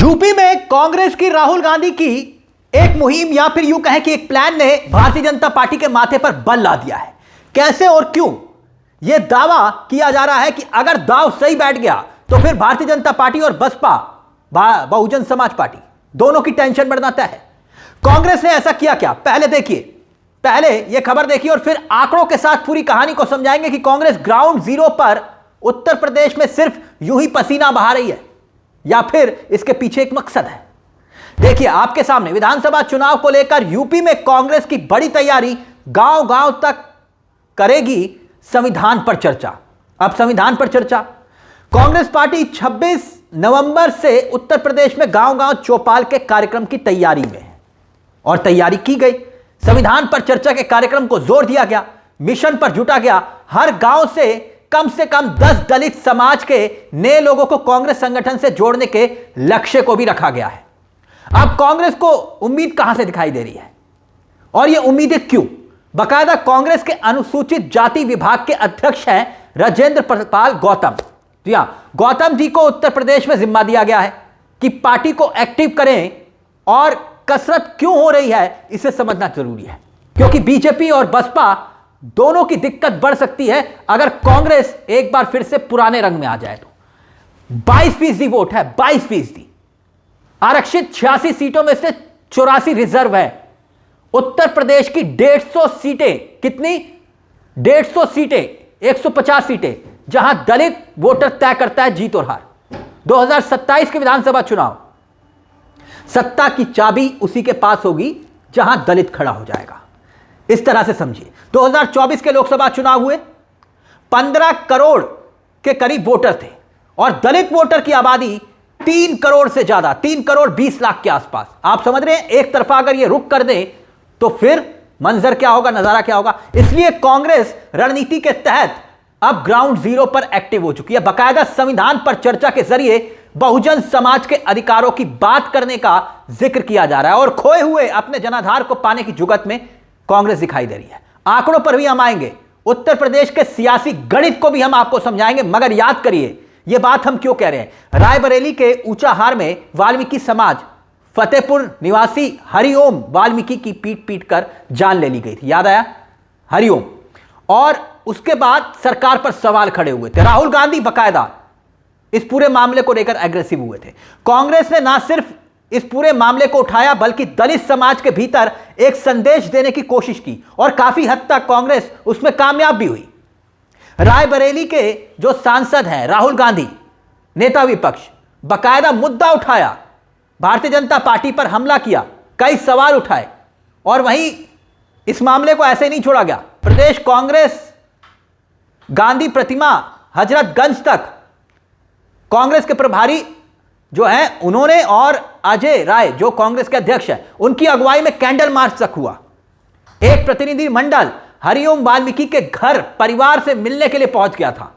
UP में कांग्रेस की राहुल गांधी की एक मुहिम या फिर यूं कहें कि एक प्लान ने भारतीय जनता पार्टी के माथे पर बल ला दिया है। कैसे और क्यों? यह दावा किया जा रहा है कि अगर दाव सही बैठ गया तो फिर भारतीय जनता पार्टी और बसपा बहुजन समाज पार्टी दोनों की टेंशन बढ़ना तय है। कांग्रेस ने ऐसा किया क्या? पहले देखिए, पहले यह खबर देखिए और फिर आंकड़ों के साथ पूरी कहानी को समझाएंगे कि कांग्रेस ग्राउंड जीरो पर उत्तर प्रदेश में सिर्फ यूं ही पसीना बहा रही है या फिर इसके पीछे एक मकसद है। देखिए आपके सामने विधानसभा चुनाव को लेकर यूपी में कांग्रेस की बड़ी तैयारी, गांव-गांव तक करेगी संविधान पर चर्चा। अब संविधान पर चर्चा, कांग्रेस पार्टी 26 नवंबर से उत्तर प्रदेश में गांव-गांव चौपाल के कार्यक्रम की तैयारी में है और तैयारी की गई। संविधान पर चर्चा के कार्यक्रम को जोर दिया गया, मिशन पर जुटा गया। हर गांव से कम 10 दलित समाज के नए लोगों को कांग्रेस संगठन से जोड़ने के लक्ष्य को भी रखा गया है। अब कांग्रेस को उम्मीद कहां से दिखाई दे रही है और यह उम्मीदें क्यों? बाकायदा कांग्रेस के अनुसूचित जाति विभाग के अध्यक्ष हैं राजेंद्र प्रपाल गौतम। जी हां, गौतम जी को उत्तर प्रदेश में जिम्मा दिया गया है कि पार्टी को एक्टिव करें और कसरत क्यों हो रही है इसे समझना जरूरी है, क्योंकि बीजेपी और बसपा दोनों की दिक्कत बढ़ सकती है अगर कांग्रेस एक बार फिर से पुराने रंग में आ जाए तो। 22% वोट है, 22%। आरक्षित 86 सीटों में से 84 रिजर्व है। उत्तर प्रदेश की 150 सीटें, कितनी? 150 सीटें, 150 सीटें जहां दलित वोटर तय करता है जीत और हार। 2027 के विधानसभा चुनाव, सत्ता की चाबी उसी के पास होगी जहां दलित खड़ा हो जाएगा। इस तरह से समझिए। 2024 के लोकसभा चुनाव हुए, 15 करोड़ के करीब वोटर थे और दलित वोटर की आबादी 3 करोड़ से ज्यादा, 3 करोड़ 20 लाख के आसपास। आप समझ रहे हैं, एक तरफा अगर ये रुक कर दें तो फिर मंजर क्या होगा, नजारा क्या होगा। इसलिए कांग्रेस रणनीति के तहत अब ग्राउंड जीरो पर एक्टिव हो चुकी है। बाकायदा संविधान पर चर्चा के जरिए बहुजन समाज के अधिकारों की बात करने का जिक्र किया जा रहा है और खोए हुए अपने जनाधार को पाने की जुगत में कांग्रेस दिखाई दे रही है। आंकड़ों पर भी हम आएंगे, उत्तर प्रदेश के सियासी गणित को भी हम आपको समझाएंगे, मगर याद करिए यह बात हम क्यों कह रहे हैं। रायबरेली के ऊंचाहार में वाल्मीकि समाज, फतेहपुर निवासी हरिओम वाल्मीकि की पीट कर जान ले ली गई थी, याद आया? हरिओम। और उसके बाद सरकार पर सवाल खड़े हुए थे। राहुल गांधी बाकायदा इस पूरे मामले को लेकर एग्रेसिव हुए थे। कांग्रेस ने ना सिर्फ इस पूरे मामले को उठाया बल्कि दलित समाज के भीतर एक संदेश देने की कोशिश की और काफी हद तक कांग्रेस उसमें कामयाब भी हुई। रायबरेली के जो सांसद हैं राहुल गांधी, नेता विपक्ष, बाकायदा मुद्दा उठाया, भारतीय जनता पार्टी पर हमला किया, कई सवाल उठाए और वहीं इस मामले को ऐसे नहीं छोड़ा गया। प्रदेश कांग्रेस गांधी प्रतिमा हजरतगंज तक कांग्रेस के प्रभारी जो हैं उन्होंने और अजय राय जो कांग्रेस के अध्यक्ष हैं उनकी अगुवाई में कैंडल मार्च तक हुआ। एक प्रतिनिधि मंडल हरिओम वाल्मीकि के घर परिवार से मिलने के लिए पहुंच गया था।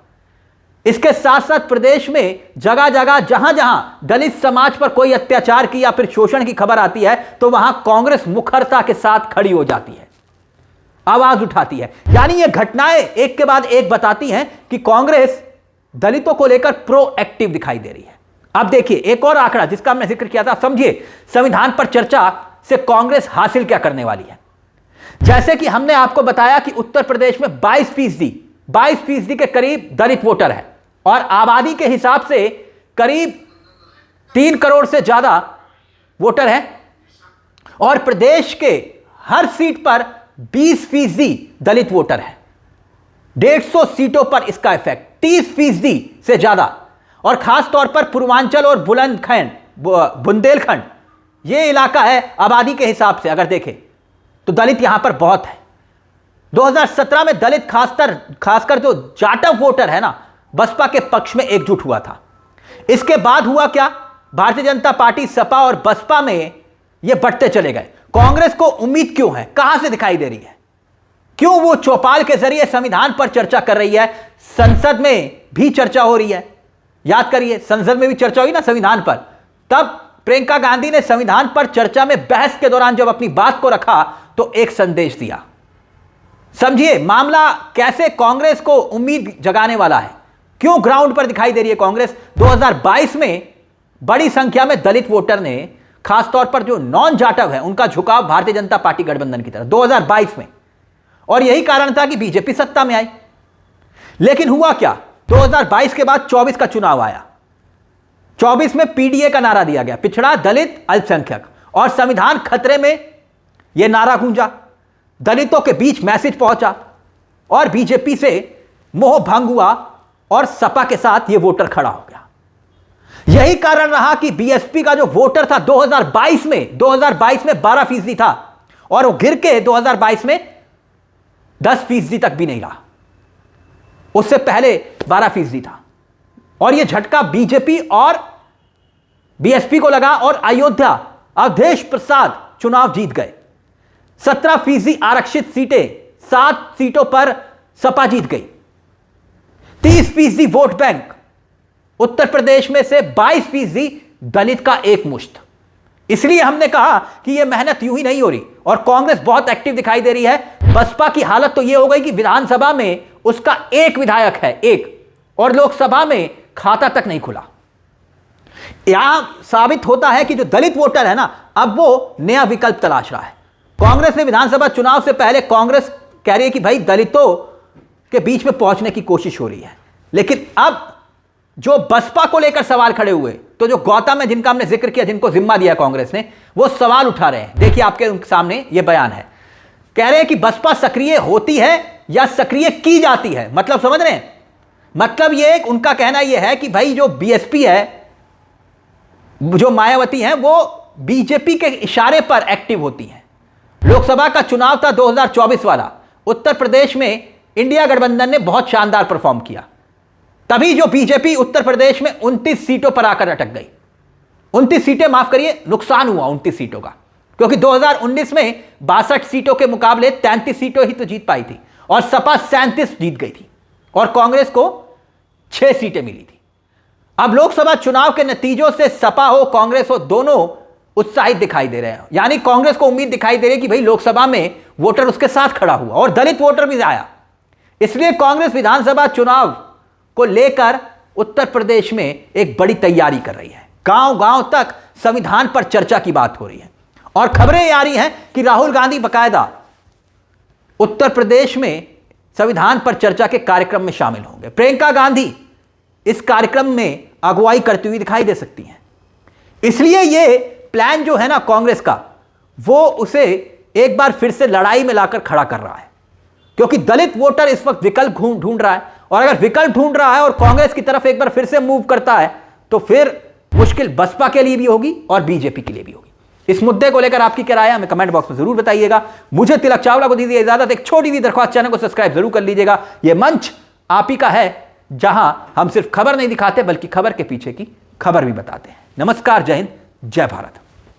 इसके साथ साथ प्रदेश में जगह जगह जहां जहां दलित समाज पर कोई अत्याचार की या फिर शोषण की खबर आती है तो वहां कांग्रेस मुखरता के साथ खड़ी हो जाती है, आवाज उठाती है। यानी ये घटनाएं एक के बाद एक बताती हैं कि कांग्रेस दलितों को लेकर प्रोएक्टिव दिखाई दे रही है। अब देखिए एक और आंकड़ा जिसका हमने जिक्र किया था, समझिए संविधान पर चर्चा से कांग्रेस हासिल क्या करने वाली है। जैसे कि हमने आपको बताया कि उत्तर प्रदेश में 22% के करीब दलित वोटर है और आबादी के हिसाब से करीब 3 करोड़ से ज्यादा वोटर है और प्रदेश के हर सीट पर 20% दलित वोटर है। 150 सीटों पर इसका इफेक्ट, 30% से ज्यादा। और खास तौर पर पूर्वांचल और बुंदेलखंड ये इलाका है आबादी के हिसाब से अगर देखें तो दलित यहां पर बहुत है। 2017 में दलित खासकर जो जाटव वोटर है ना, बसपा के पक्ष में एकजुट हुआ था। इसके बाद हुआ क्या? भारतीय जनता पार्टी, सपा और बसपा में ये बढ़ते चले गए। कांग्रेस को उम्मीद क्यों है, कहां से दिखाई दे रही है, क्यों वो चौपाल के जरिए संविधान पर चर्चा कर रही है? संसद में भी चर्चा हो रही है। याद करिए, संसद में भी चर्चा हुई ना संविधान पर, तब प्रियंका गांधी ने संविधान पर चर्चा में बहस के दौरान जब अपनी बात को रखा तो एक संदेश दिया। समझिए मामला कैसे कांग्रेस को उम्मीद जगाने वाला है, क्यों ग्राउंड पर दिखाई दे रही है कांग्रेस। 2022 में बड़ी संख्या में दलित वोटर ने, खासतौर पर जो नॉन जाटव है, उनका झुकाव भारतीय जनता पार्टी गठबंधन की तरफ 2022 में, और यही कारण था कि बीजेपी सत्ता में आई। लेकिन हुआ क्या, 2022 के बाद 24 का चुनाव आया। 24 में पीडीए का नारा दिया गया, पिछड़ा दलित अल्पसंख्यक, और संविधान खतरे में यह नारा गूंजा, दलितों के बीच मैसेज पहुंचा और बीजेपी से मोह भंग हुआ और सपा के साथ यह वोटर खड़ा हो गया। यही कारण रहा कि बीएसपी का जो वोटर था 2022 में 12% था और वो गिर के 2022 में 10% तक भी नहीं रहा, उससे पहले 12% था। और यह झटका बीजेपी और बीएसपी को लगा और अयोध्या अवधेश प्रसाद चुनाव जीत गए। 17% आरक्षित सीटें, 7 सीटों पर सपा जीत गई। 30% वोट बैंक, उत्तर प्रदेश में से 22% दलित का एक मुश्त। इसलिए हमने कहा कि यह मेहनत यूं ही नहीं हो रही और कांग्रेस बहुत एक्टिव दिखाई दे रही है। बसपा की हालत तो यह हो गई कि विधानसभा में उसका एक विधायक है, एक, और लोकसभा में खाता तक नहीं खुला। यहां साबित होता है कि जो दलित वोटर है ना, अब वो नया विकल्प तलाश रहा है। कांग्रेस ने विधानसभा चुनाव से पहले, कांग्रेस कह रही है कि भाई दलितों के बीच में पहुंचने की कोशिश हो रही है, लेकिन अब जो बसपा को लेकर सवाल खड़े हुए, तो जो गौतम है जिनका हमने जिक्र किया, जिनको जिम्मा दिया कांग्रेस ने, वो सवाल उठा रहे हैं। देखिए आपके सामने ये बयान है, कह रहे हैं कि बसपा सक्रिय होती है या सक्रिय की जाती है। मतलब समझ रहे हैं, मतलब ये उनका कहना यह है कि भाई जो बीएसपी है, जो मायावती हैं, वो बीजेपी के इशारे पर एक्टिव होती हैं। लोकसभा का चुनाव था 2024 वाला, उत्तर प्रदेश में इंडिया गठबंधन ने बहुत शानदार परफॉर्म किया, तभी जो बीजेपी उत्तर प्रदेश में 29 सीटों पर आकर अटक गई। 29 सीटें, माफ करिए, नुकसान हुआ 29 सीटों का, क्योंकि 2019 में 62 सीटों के मुकाबले 33 सीटों ही तो जीत पाई थी और सपा 37 जीत गई थी और कांग्रेस को 6 सीटें मिली थी। अब लोकसभा चुनाव के नतीजों से सपा हो कांग्रेस हो, दोनों उत्साहित दिखाई दे रहे हैं। यानी कांग्रेस को उम्मीद दिखाई दे रही है कि भाई लोकसभा में वोटर उसके साथ खड़ा हुआ और दलित वोटर भी आया। इसलिए कांग्रेस विधानसभा चुनाव को लेकर उत्तर प्रदेश में एक बड़ी तैयारी कर रही है। गांव गांव तक संविधान पर चर्चा की बात हो रही है और खबरें आ रही हैं कि राहुल गांधी बकायदा उत्तर प्रदेश में संविधान पर चर्चा के कार्यक्रम में शामिल होंगे। प्रियंका गांधी इस कार्यक्रम में अगुवाई करती हुई दिखाई दे सकती हैं। इसलिए यह प्लान जो है ना कांग्रेस का, वो उसे एक बार फिर से लड़ाई में लाकर खड़ा कर रहा है, क्योंकि दलित वोटर इस वक्त विकल्प ढूंढ रहा है और अगर विकल्प ढूंढ रहा है और कांग्रेस की तरफ एक बार फिर से मूव करता है तो फिर मुश्किल बसपा के लिए भी होगी और बीजेपी के लिए भी होगी। इस मुद्दे को लेकर आपकी क्या राय है हमें कमेंट बॉक्स में जरूर बताइएगा। मुझे तिलक चावला को दीजिए इजाजत। एक छोटी सी दरख्वास्त, चैनल को सब्सक्राइब जरूर कर लीजिएगा। यह मंच आप ही का है जहां हम सिर्फ खबर नहीं दिखाते बल्कि खबर के पीछे की खबर भी बताते हैं। नमस्कार, जय हिंद, जय भारत।